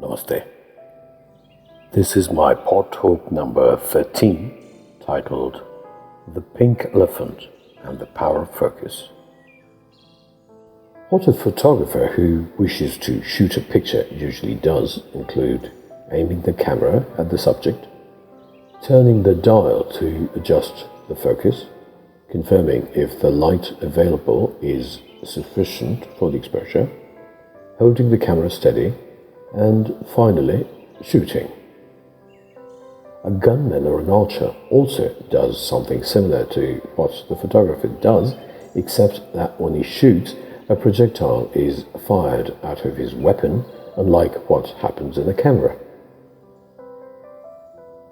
Namaste. This is my PodTalk number 13, titled The Pink Elephant and the Power of Focus. What a photographer who wishes to shoot a picture usually does include aiming the camera at the subject, turning the dial to adjust the focus, confirming if the light available is sufficient for the exposure, holding the camera steady, and finally, shooting. A gunman or an archer also does something similar to what the photographer does, except that when he shoots, a projectile is fired out of his weapon, unlike what happens in a camera.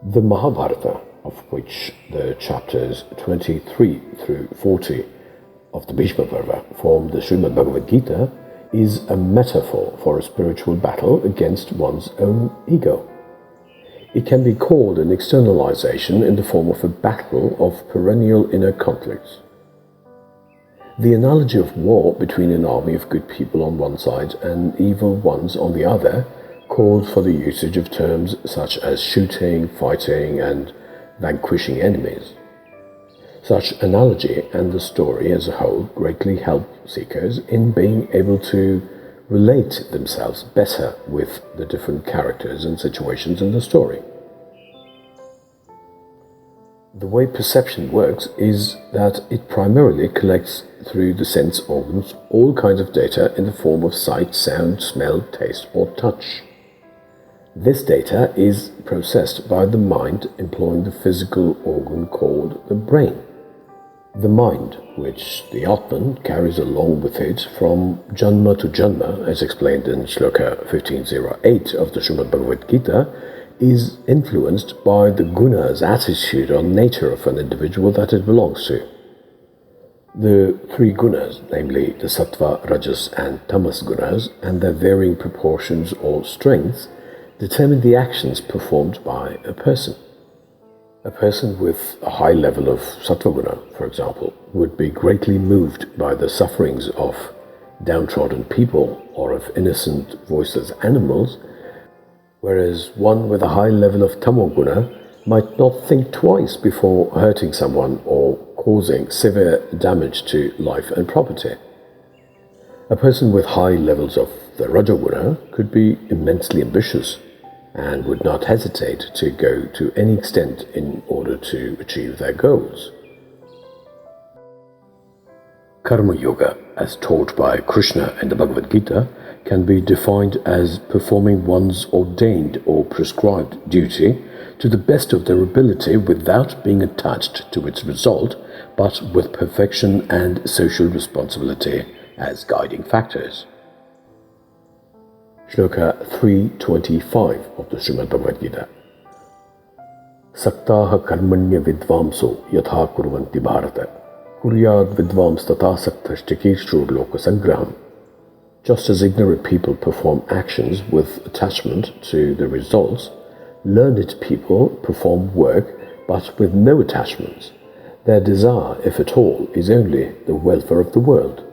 The Mahabharata, of which the chapters 23 through 40 of the Bhishma Parva form the Srimad Bhagavad Gita, is a metaphor for a spiritual battle against one's own ego. It can be called an externalization in the form of a battle of perennial inner conflicts. The analogy of war between an army of good people on one side and evil ones on the other calls for the usage of terms such as shooting, fighting, and vanquishing enemies. Such analogy and the story as a whole greatly help seekers in being able to relate themselves better with the different characters and situations in the story. The way perception works is that it primarily collects through the sense organs all kinds of data in the form of sight, sound, smell, taste, or touch. This data is processed by the mind employing the physical organ called the brain. The mind, which the Atman carries along with it from Janma to Janma, as explained in Shloka 1508 of the Srimad Bhagavad Gita, is influenced by the gunas attitude or nature of an individual that it belongs to. The three gunas, namely the sattva, rajas, and tamas gunas, and their varying proportions or strengths, determine the actions performed by a person. A person with a high level of sattva guna, for example, would be greatly moved by the sufferings of downtrodden people or of innocent, voiceless animals, whereas one with a high level of tamoguna might not think twice before hurting someone or causing severe damage to life and property. A person with high levels of the rajoguna could be immensely ambitious and would not hesitate to go to any extent in order to achieve their goals. Karma Yoga, as taught by Krishna in the Bhagavad Gita, can be defined as performing one's ordained or prescribed duty to the best of their ability without being attached to its result, but with perfection and social responsibility as guiding factors. Shloka 325 of the Srimad Bhagavad Gita. Saktaha karmanya vidvamso yatha kurvanti bharata kuryad vidvams tata saktashtyakirsur loka sangraham. Just as ignorant people perform actions with attachment to the results, learned people perform work but with no attachments. Their desire, if at all, is only the welfare of the world.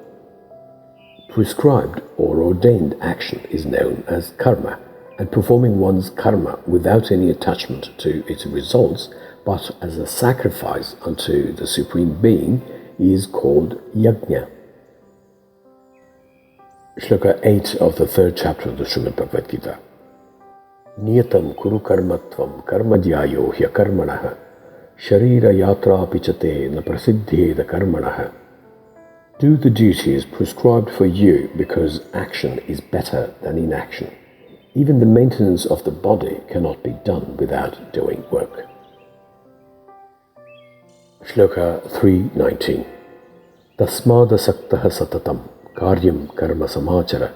Prescribed or ordained action is known as karma, and performing one's karma without any attachment to its results, but as a sacrifice unto the Supreme Being, is called yajna. Shloka 8 of the 3rd chapter of the Srimad Bhagavad Gita. Niyatam kuru karmatvam karmadhyayo hyakarmanaha sharira yatra pichate na prasiddheda karmanaha. Do the duties prescribed for you because action is better than inaction. Even the maintenance of the body cannot be done without doing work. Shloka 319. Tasmada saktaha satatam karyam karma samachara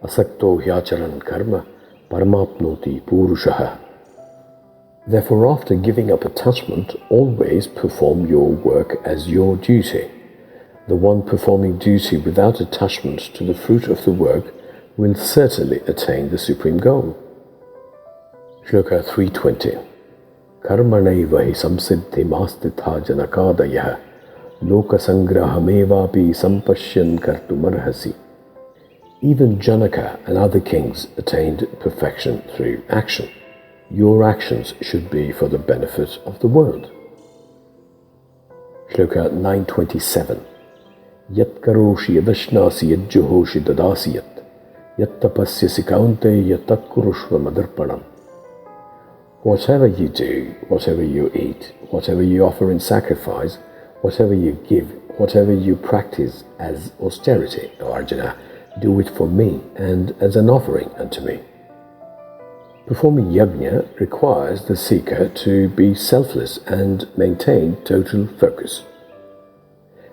asakto hyacharan karma paramapnoti purushaha. Therefore, after giving up attachment, always perform your work as your duty. The one performing duty without attachment to the fruit of the work will certainly attain the supreme goal. Shloka 320. Karmanaiva hi samsiddhi mastitha janakadayaha lokasangrahamevapi sampashyan kartumarhasi. Even Janaka and other kings attained perfection through action. Your actions should be for the benefit of the world. Shloka 927. Yat karoshi yadashnasi yajjuhoshi dadasiyat yat tapasyasi kaunte yatat kurushva madarpanam. Whatever you do, whatever you eat, whatever you offer in sacrifice, whatever you give, whatever you practice as austerity, O Arjuna, do it for me and as an offering unto me. Performing yajna requires the seeker to be selfless and maintain total focus.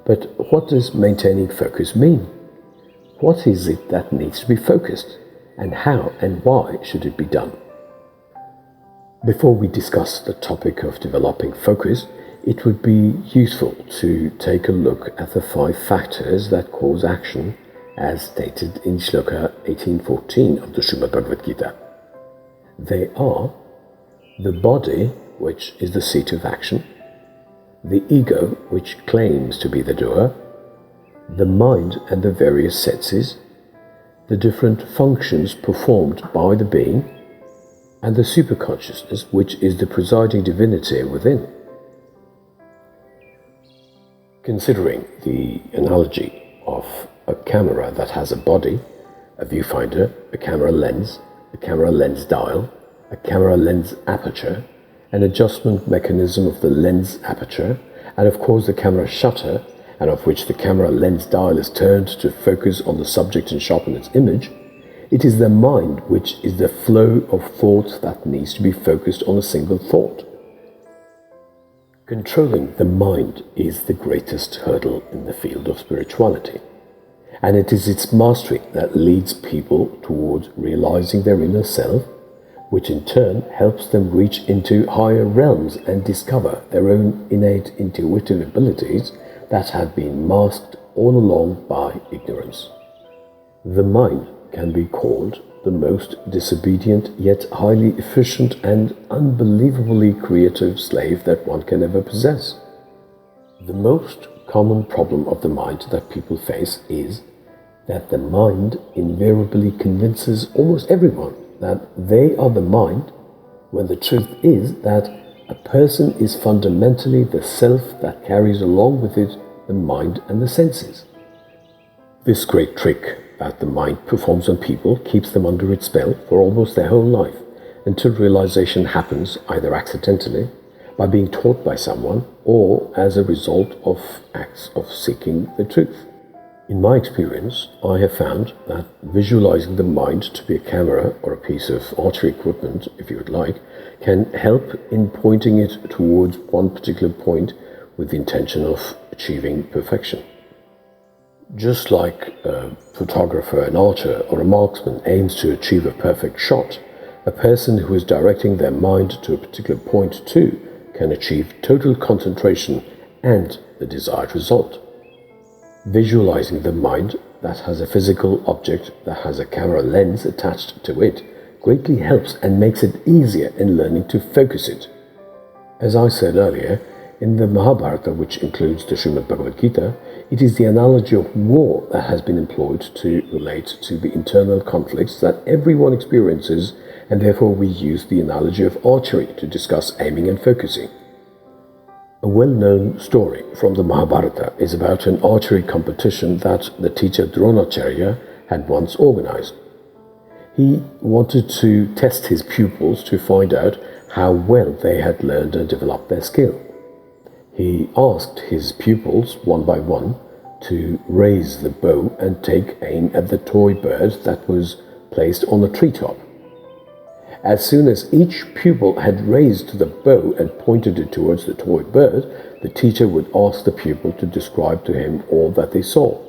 But what does maintaining focus mean? What is it that needs to be focused, and how and why should it be done? Before we discuss the topic of developing focus, it would be useful to take a look at the 5 factors that cause action as stated in Shloka 1814 of the Srimad Bhagavad Gita. They are the body, which is the seat of action, the ego, which claims to be the doer, the mind and the various senses, the different functions performed by the being, and the superconsciousness, which is the presiding divinity within. Considering the analogy of a camera that has a body, a viewfinder, a camera lens dial, a camera lens aperture, an adjustment mechanism of the lens aperture, and of course the camera shutter, and of which the camera lens dial is turned to focus on the subject and sharpen its image, it is the mind which is the flow of thought that needs to be focused on a single thought. Controlling the mind is the greatest hurdle in the field of spirituality, and it is its mastery that leads people towards realizing their inner self, which in turn helps them reach into higher realms and discover their own innate intuitive abilities that had been masked all along by ignorance. The mind can be called the most disobedient yet highly efficient and unbelievably creative slave that one can ever possess. The most common problem of the mind that people face is that the mind invariably convinces almost everyone that they are the mind, when the truth is that a person is fundamentally the self that carries along with it the mind and the senses. This great trick that the mind performs on people keeps them under its spell for almost their whole life, until realization happens either accidentally, by being taught by someone, or as a result of acts of seeking the truth. In my experience, I have found that visualizing the mind to be a camera or a piece of archery equipment, if you would like, can help in pointing it towards one particular point with the intention of achieving perfection. Just like a photographer, an archer, or a marksman aims to achieve a perfect shot, a person who is directing their mind to a particular point too can achieve total concentration and the desired result. Visualizing the mind that has a physical object that has a camera lens attached to it greatly helps and makes it easier in learning to focus it. As I said earlier, in the Mahabharata, which includes the Srimad Bhagavad Gita, it is the analogy of war that has been employed to relate to the internal conflicts that everyone experiences, and therefore we use the analogy of archery to discuss aiming and focusing. A well-known story from the Mahabharata is about an archery competition that the teacher Dronacharya had once organized. He wanted to test his pupils to find out how well they had learned and developed their skill. He asked his pupils, one by one, to raise the bow and take aim at the toy bird that was placed on the treetop. As soon as each pupil had raised the bow and pointed it towards the toy bird, the teacher would ask the pupil to describe to him all that they saw.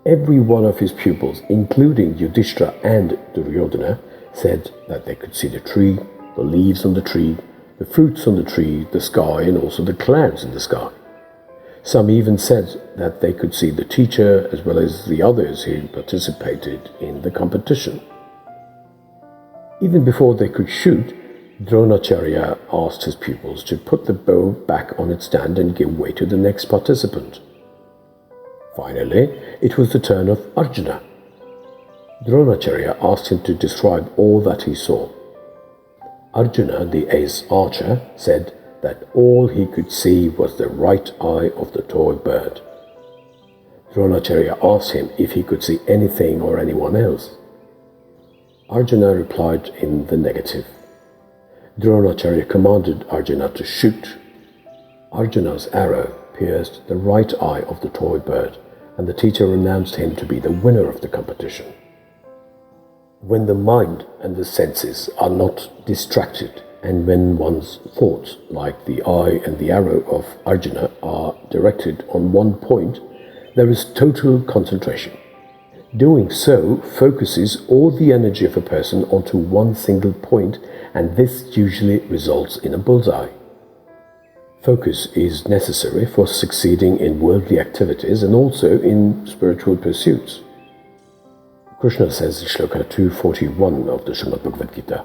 Every one of his pupils, including Yudhishthira and Duryodhana, said that they could see the tree, the leaves on the tree, the fruits on the tree, the sky, and also the clouds in the sky. Some even said that they could see the teacher as well as the others who participated in the competition. Even before they could shoot, Dronacharya asked his pupils to put the bow back on its stand and give way to the next participant. Finally, it was the turn of Arjuna. Dronacharya asked him to describe all that he saw. Arjuna, the ace archer, said that all he could see was the right eye of the toy bird. Dronacharya asked him if he could see anything or anyone else. Arjuna replied in the negative. Dronacharya commanded Arjuna to shoot. Arjuna's arrow pierced the right eye of the toy bird, and the teacher announced him to be the winner of the competition. When the mind and the senses are not distracted, and when one's thoughts, like the eye and the arrow of Arjuna, are directed on one point, there is total concentration. Doing so focuses all the energy of a person onto one single point, and this usually results in a bullseye. Focus is necessary for succeeding in worldly activities and also in spiritual pursuits. Krishna says in Shloka 241 of the Srimad Bhagavad Gita,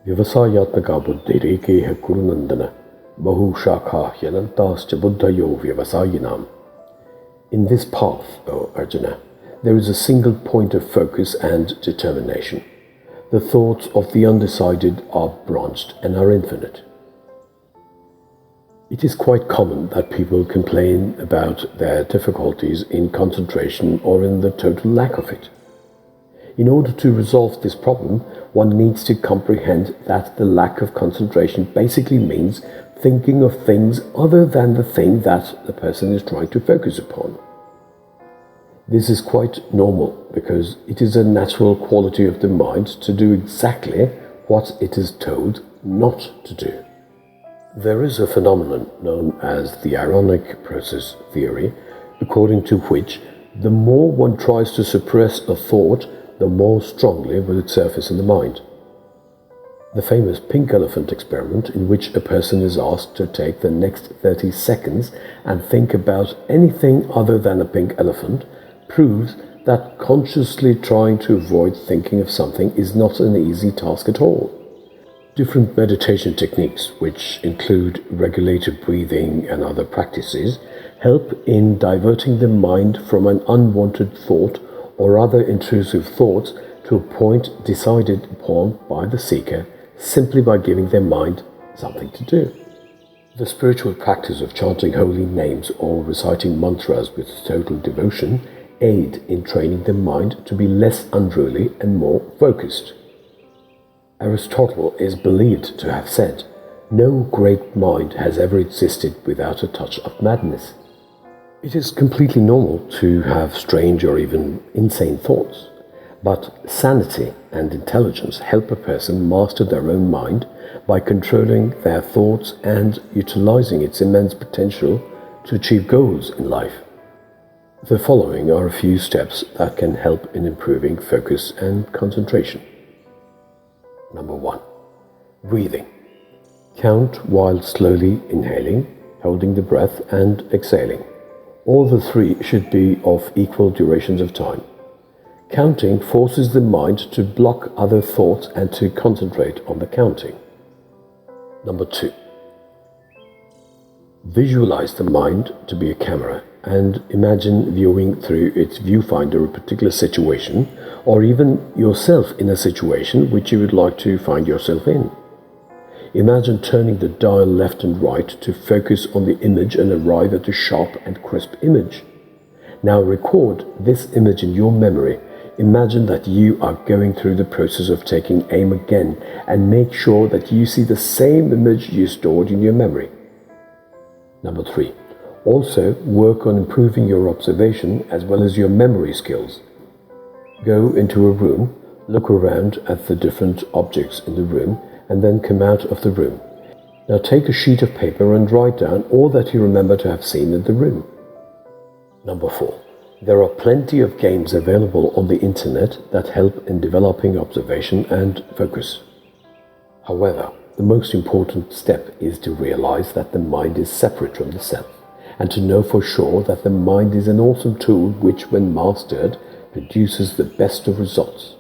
Vyavasayatmaka buddhirekeha kurunandana bahu shakha hyanantascha buddhayo vyavasayinam. In this path, O Arjuna, there is a single point of focus and determination. The thoughts of the undecided are branched and are infinite. It is quite common that people complain about their difficulties in concentration or in the total lack of it. In order to resolve this problem, one needs to comprehend that the lack of concentration basically means thinking of things other than the thing that the person is trying to focus upon. This is quite normal because it is a natural quality of the mind to do exactly what it is told not to do. There is a phenomenon known as the ironic process theory, according to which the more one tries to suppress a thought, the more strongly will it surface in the mind. The famous pink elephant experiment, in which a person is asked to take the next 30 seconds and think about anything other than a pink elephant, proves that consciously trying to avoid thinking of something is not an easy task at all. Different meditation techniques, which include regulated breathing and other practices, help in diverting the mind from an unwanted thought or other intrusive thoughts to a point decided upon by the seeker simply by giving their mind something to do. The spiritual practice of chanting holy names or reciting mantras with total devotion aid in training the mind to be less unruly and more focused. Aristotle is believed to have said, "No great mind has ever existed without a touch of madness." It is completely normal to have strange or even insane thoughts, but sanity and intelligence help a person master their own mind by controlling their thoughts and utilizing its immense potential to achieve goals in life. The following are a few steps that can help in improving focus and concentration. Number 1. Breathing. Count while slowly inhaling, holding the breath and exhaling. All the three should be of equal durations of time. Counting forces the mind to block other thoughts and to concentrate on the counting. Number 2. Visualize the mind to be a camera and imagine viewing through its viewfinder a particular situation, or even yourself in a situation which you would like to find yourself in. Imagine turning the dial left and right to focus on the image and arrive at a sharp and crisp image. Now record this image in your memory. Imagine that you are going through the process of taking aim again and make sure that you see the same image you stored in your memory. Number 3. Also work on improving your observation as well as your memory skills. Go into a room, look around at the different objects in the room, and then come out of the room. Now take a sheet of paper and write down all that you remember to have seen in the room. Number 4. There are plenty of games available on the internet that help in developing observation and focus. However, the most important step is to realize that the mind is separate from the self, and to know for sure that the mind is an awesome tool which, when mastered, produces the best of results.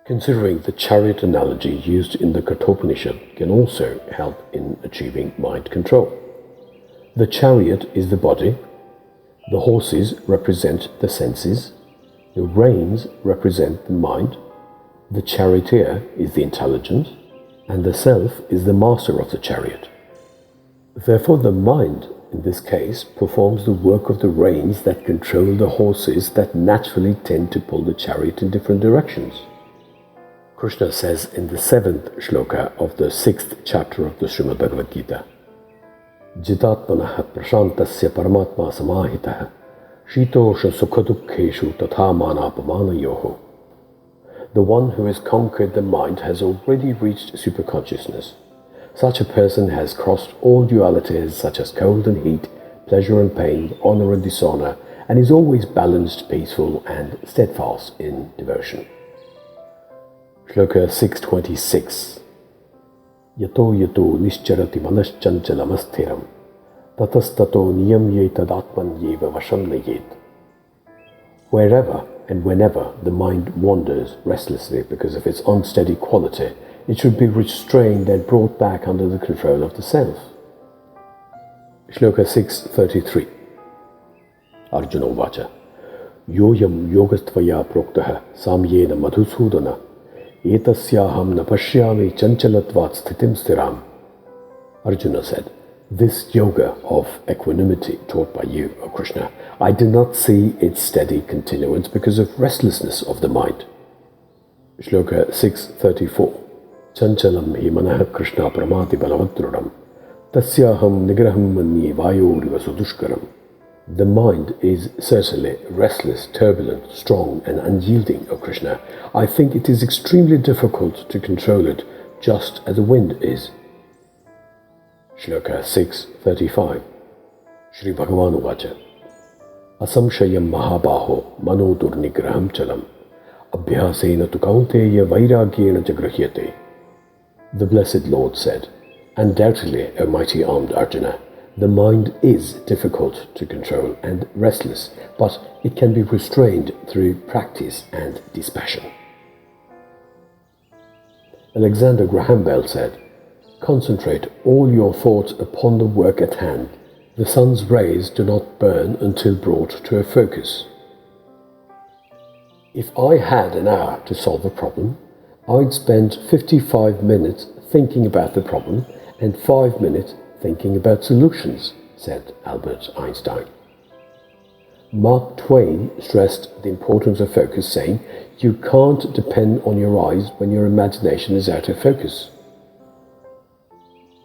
Considering the chariot analogy used in the Kathopanishad can also help in achieving mind control. The chariot is the body, the horses represent the senses, The reins represent the mind, the charioteer is the intelligence, and the self is the master of the chariot. Therefore, the mind, in this case, performs the work of the reins that control the horses that naturally tend to pull the chariot in different directions. Krishna says in the 7th shloka of the 6th chapter of the Srimad Bhagavad Gita, Jitatmanaha prashantasya paramatma samahitaha shitosha sukhadukkeshu tatha manapamanayoho. The one who has conquered the mind has already reached superconsciousness. Such a person has crossed all dualities such as cold and heat, pleasure and pain, honor and dishonor, and is always balanced, peaceful, and steadfast in devotion. Shloka 626. Yato yato nischarati manaschanchalamastheram tatastato niyam yetadatman yeva vasham nayet. Wherever and whenever the mind wanders restlessly because of its unsteady quality, it should be restrained and brought back under the control of the self. Shloka 633. Arjuna Vacha. Yoyam yogastvaya proktaha samyena madhusudana etasyaham napashyami chanchalatvat sthitim stiram. Arjuna said, this yoga of equanimity taught by you, O Krishna, I do not see its steady continuance because of restlessness of the mind. Shloka 634. Chanchalam hi manaha Krishna pramati balavadruram tasyaham nigraham manye vayoriva sudushkaram. The mind is certainly restless, turbulent, strong, and unyielding, O Krishna. I think it is extremely difficult to control it, just as the wind is. Shloka 635. Shri Bhagavan Uvacha. Asamshayam mahabaho manodur nigraham chalam abhyasena tu kaunteya vairagyena jagrahyate. The Blessed Lord said, undoubtedly, O mighty armed Arjuna, the mind is difficult to control and restless, but it can be restrained through practice and dispassion. Alexander Graham Bell said, concentrate all your thoughts upon the work at hand. The sun's rays do not burn until brought to a focus. If I had an hour to solve a problem, I'd spend 55 minutes thinking about the problem and 5 minutes thinking about solutions, said Albert Einstein. Mark Twain stressed the importance of focus, saying, you can't depend on your eyes when your imagination is out of focus.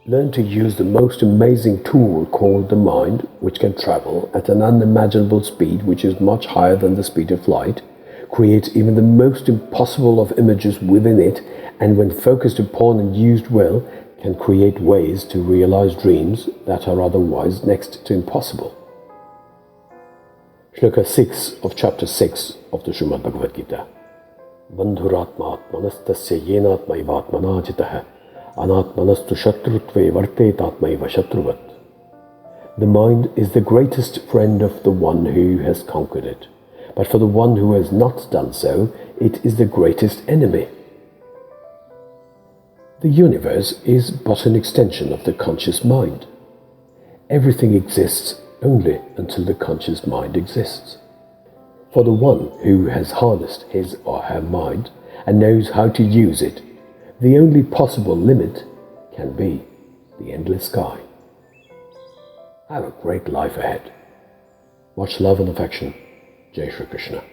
Learn to use the most amazing tool called the mind, which can travel at an unimaginable speed which is much higher than the speed of light, create even the most impossible of images within it, and when focused upon and used well, can create ways to realize dreams that are otherwise next to impossible. Shloka 6 of chapter 6 of the Srimad Bhagavad Gita. Bandhuratma atmanastasya yenatmaivatmana jitaha anatmanastu shatrutve vartetatmaiva shatruvat. The mind is the greatest friend of the one who has conquered it, but for the one who has not done so, it is the greatest enemy. The universe is but an extension of the conscious mind. Everything exists only until the conscious mind exists. For the one who has harnessed his or her mind and knows how to use it, the only possible limit can be the endless sky. Have a great life ahead. Much love and affection. Jai Shri Krishna.